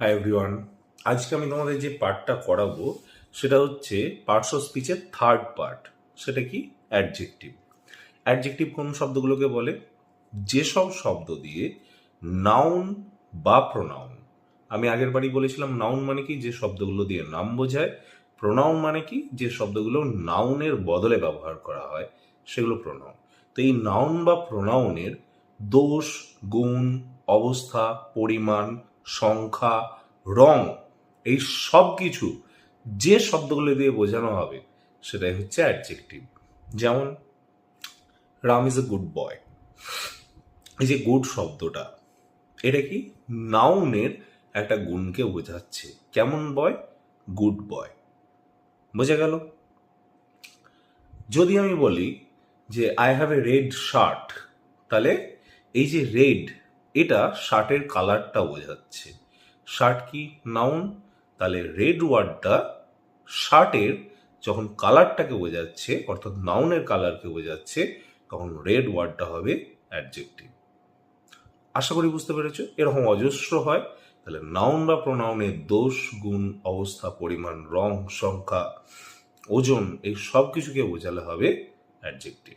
Hi everyone, আজকে আমি তোমাদের যে পার্টটা করাবো সেটা হচ্ছে পার্টস অফ স্পিচের থার্ড পার্ট। সেটা কি? অ্যাডজেক্টিভ। অ্যাডজেক্টিভ কোন শব্দগুলোকে বলে? যেসব শব্দ দিয়ে নাউন বা প্রোনাউন, আমি আগের বারই বলেছিলাম নাউন মানে কি, যে শব্দগুলো দিয়ে নাম বোঝায়। প্রোনাউন মানে কি, যে শব্দগুলো নাউনের বদলে ব্যবহার করা হয় সেগুলো প্রোনাউন। তো এই নাউন বা প্রোনাউনের দোষ, গুণ, অবস্থা, পরিমাণ, সংখ্যা, রং, এই সব কিছু যে শব্দগুলো দিয়ে বোঝানো হবে সেটাই হচ্ছে অ্যাডজেক্টিভ। যেমন Ram is a good boy. এই যে গুড শব্দটা, এটা কি? নাউনের একটা গুণকে বোঝাচ্ছে। কেমন বয়? Good boy. বোঝা গেল? যদি আমি বলি যে I have a red shirt, তাহলে এই যে রেড, এটা শার্টের কালারটা বোঝাচ্ছে। শার্ট কি? নাউন। তাহলে রেড ওয়ার্ডটা শার্টের যখন কালারটাকে বোঝাচ্ছে, অর্থাৎ নাউনের কালারকে বোঝাচ্ছে, তখন রেড ওয়ার্ডটা হবে অ্যাডজেক্টিভ। আশা করি বুঝতে পেরেছো। এরকম অজস্র হয়। তাহলে নাউন বা প্রোনাউনের দোষ, গুণ, অবস্থা, পরিমাণ, রং, সংখ্যা, ওজন, এই সব কিছুকে বোঝালে হবে অ্যাডজেক্টিভ।